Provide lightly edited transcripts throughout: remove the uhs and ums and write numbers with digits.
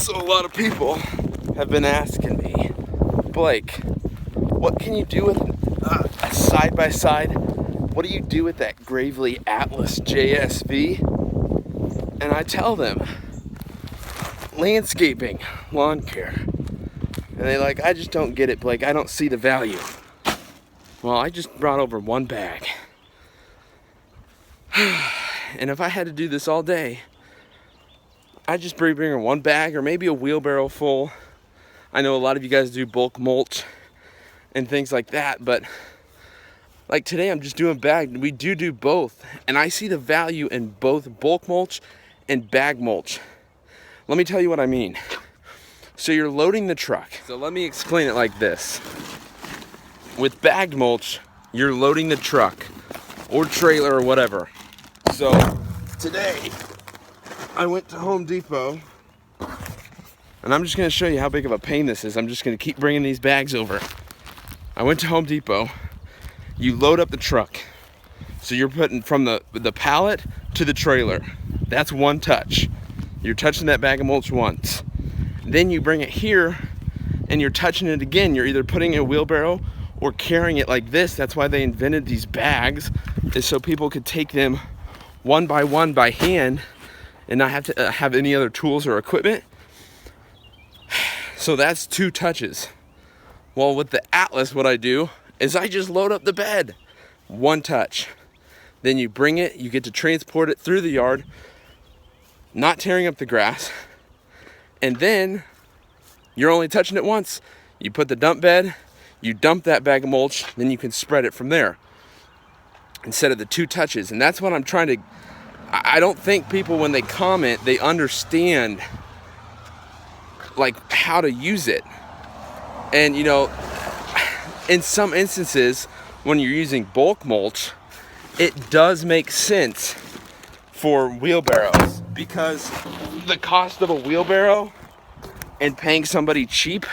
So a lot of people have been asking me, Blake, what can you do with a side-by-side? What do you do with that Gravely Atlas JSV? And I tell them, landscaping, lawn care. And they like, I just don't get it, Blake. I don't see the value. Well, I just brought over one bag. And if I had to do this all day, I'd just bring one bag or maybe a wheelbarrow full. I know a lot of you guys do bulk mulch and things like that, but like today I'm just doing bag. We do both, and I see the value in both bulk mulch and bag mulch. Let me tell you what I mean. So you're loading the truck. So let me explain it like this. With bagged mulch, you're loading the truck or trailer or whatever. So today I went to Home Depot, and I'm just gonna show you how big of a pain this is. I'm just gonna keep bringing these bags over. I went to Home Depot. You load up the truck. So you're putting from the pallet to the trailer. That's one touch. You're touching that bag of mulch once. Then you bring it here and you're touching it again. You're either putting it in a wheelbarrow or carrying it like this. That's why they invented these bags, is so people could take them one by hand and not have to have any other tools or equipment. So that's 2 touches. Well, with the Atlas, what I do is I just load up the bed. 1 touch. Then you bring it, you get to transport it through the yard, not tearing up the grass. And then you're only touching it once. You put the dump bed, you dump that bag of mulch, then you can spread it from there instead of the 2 touches. And that's what I'm trying to, I don't think people, when they comment, they understand like how to use it. And you know, in some instances, when you're using bulk mulch, it does make sense for wheelbarrows, because the cost of a wheelbarrow and paying somebody cheap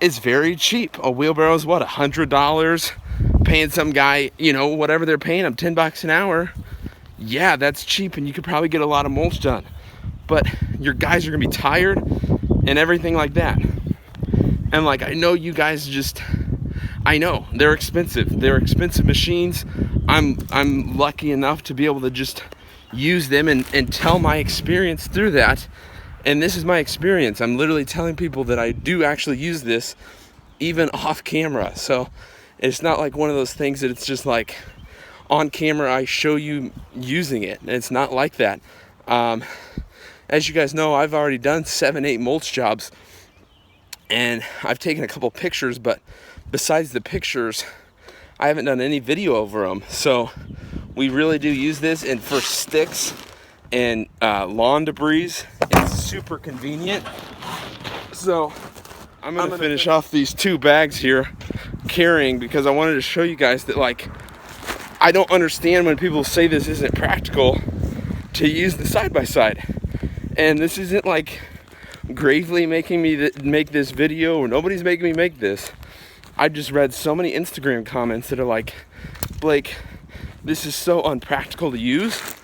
is very cheap. A wheelbarrow is what, $100? Paying some guy, you know, whatever they're paying him, $10 an hour. Yeah, that's cheap, and you could probably get a lot of mulch done. But your guys are gonna be tired and everything like that. And like, I know you guys just, I know they're expensive. They're expensive machines. I'm lucky enough to be able to just use them and tell my experience through that. And this is my experience. I'm literally telling people that I do actually use this even off camera. So it's not like one of those things that it's just like on camera I show you using it. It's not like that. As you guys know, I've already done 7-8 mulch jobs, and I've taken a couple pictures, but besides the pictures, I haven't done any video over them. So we really do use this, and for sticks and lawn debris, it's super convenient. So I'm gonna finish off these 2 bags here carrying, because I wanted to show you guys that, like, I don't understand when people say this isn't practical to use the side-by-side. And this isn't like Gravely making me make this video, or nobody's making me make this. I just read so many Instagram comments that are like, Blake, this is so unpractical to use.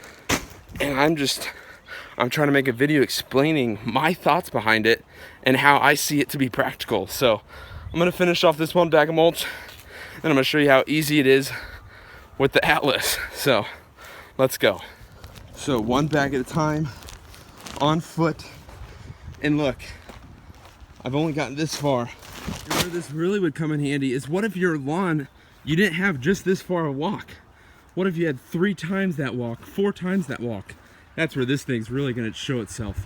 And I'm trying to make a video explaining my thoughts behind it and how I see it to be practical. So I'm gonna finish off this 1 bag of mulch, and I'm gonna show you how easy it is with the Atlas. So let's go. So 1 bag at a time, on foot. And look, I've only gotten this far. And where this really would come in handy is, what if your lawn, you didn't have just this far a walk? What if you had 3 times that walk, 4 times that walk? That's where this thing's really gonna show itself.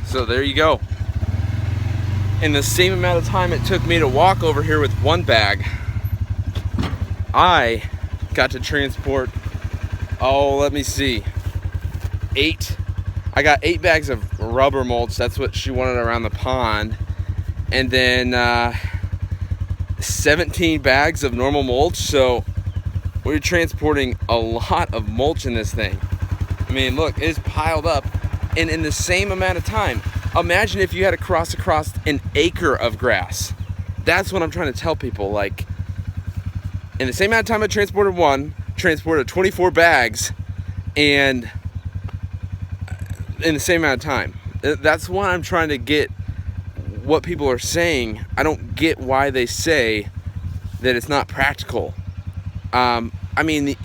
So there you go. In the same amount of time it took me to walk over here with 1 bag, I got to transport, oh, let me see, 8. I got 8 bags of rubber mulch. That's what she wanted around the pond. And then 17 bags of normal mulch. So we're transporting a lot of mulch in this thing. I mean, look, it's piled up. And in the same amount of time, Imagine if you had to cross across an acre of grass. That's what I'm trying to tell people. Like, in the same amount of time I transported 24 bags, and in the same amount of time. That's why I'm trying to get what people are saying. I don't get why they say that it's not practical. I mean,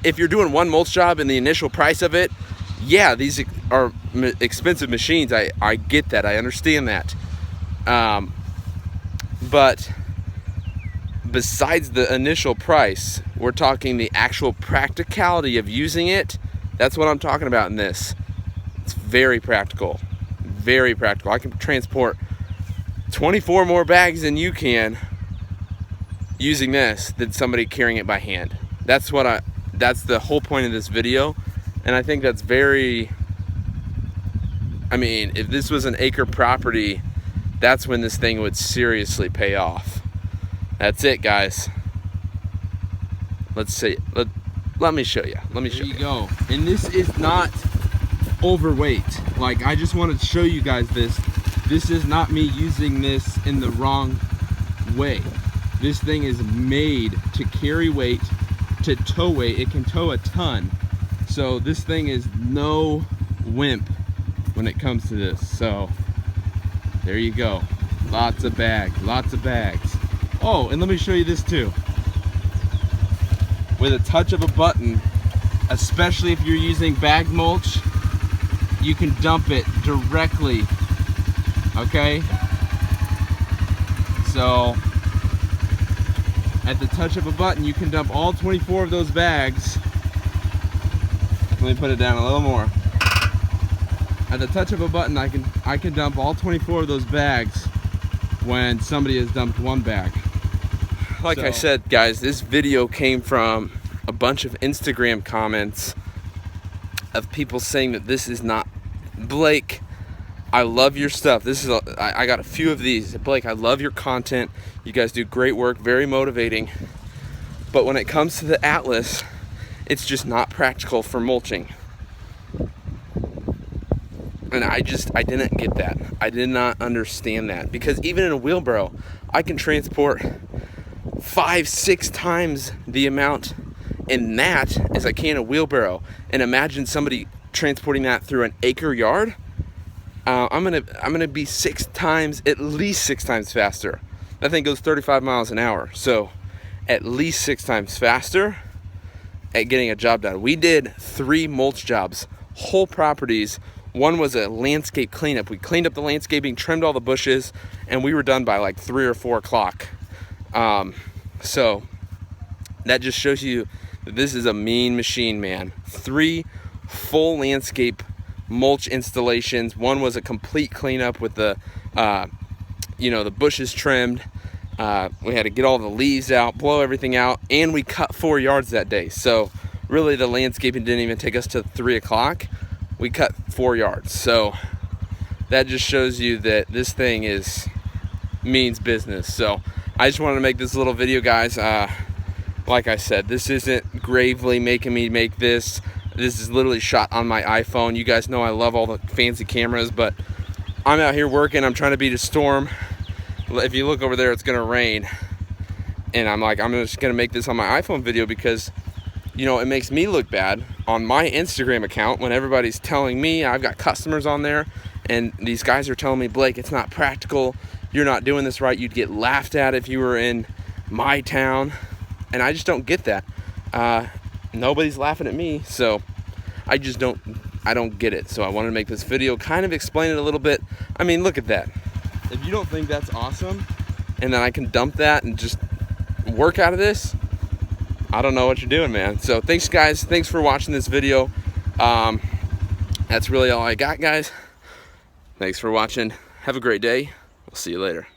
if you're doing one mulch job and the initial price of it, yeah, these are expensive machines. I get that. I understand that. But besides the initial price, we're talking the actual practicality of using it. That's what I'm talking about in this. It's very practical. Very practical. I can transport 24 more bags than you can using this than somebody carrying it by hand. That's the whole point of this video. And I think that's very, I mean, if this was an acre property, that's when this thing would seriously pay off. That's it, guys. Let's see. Let me show you. Let me show you. There you go. And this is not overweight. Like, I just wanted to show you guys this. This is not me using this in the wrong way. This thing is made to carry weight, to tow weight. It can tow a ton. So this thing is no wimp when it comes to this. So there you go. Lots of bags, lots of bags. Oh, and let me show you this too. With a touch of a button, especially if you're using bag mulch, you can dump it directly, okay? So, at the touch of a button, you can dump all 24 of those bags. Let me put it down a little more. At the touch of a button, I can dump all 24 of those bags when somebody has dumped one bag. Like I said, guys, this video came from a bunch of Instagram comments of people saying that this is not, Blake, I love your stuff. This is I got a few of these. Blake, I love your content. You guys do great work, very motivating. But when it comes to the Atlas, it's just not practical for mulching. And I didn't get that. I did not understand that. Because even in a wheelbarrow, I can transport 5-6 times the amount in that as I can a wheelbarrow. And imagine somebody transporting that through an acre yard. I'm gonna be at least six times faster. That thing goes 35 miles an hour. So at least 6 times faster at getting a job done. We did 3 mulch jobs, whole properties. One was a landscape cleanup. We cleaned up the landscaping, trimmed all the bushes, and we were done by like 3 or 4 o'clock. So that just shows you that this is a mean machine, man. 3 full landscape mulch installations. One was a complete cleanup with the, the bushes trimmed. We had to get all the leaves out, blow everything out, and we cut 4 yards that day. So really the landscaping didn't even take us to 3 o'clock. We cut 4 yards. So that just shows you that this thing means business. So I just wanted to make this little video, guys. Like I said, this isn't Gravely making me make this. This is literally shot on my iPhone. You guys know I love all the fancy cameras, but I'm out here working. I'm trying to beat a storm. If you look over there, it's gonna rain. And I'm like, I'm just gonna make this on my iPhone video because, it makes me look bad on my Instagram account when everybody's telling me, I've got customers on there, and these guys are telling me, Blake, it's not practical. You're not doing this right. You'd get laughed at if you were in my town. And I just don't get that. Nobody's laughing at me, so I don't get it. So I wanted to make this video, kind of explain it a little bit. I mean, look at that. If you don't think that's awesome, and then I can dump that and just work out of this, I don't know what you're doing, man. So thanks, guys. Thanks for watching this video. That's really all I got, guys. Thanks for watching. Have a great day. We'll see you later.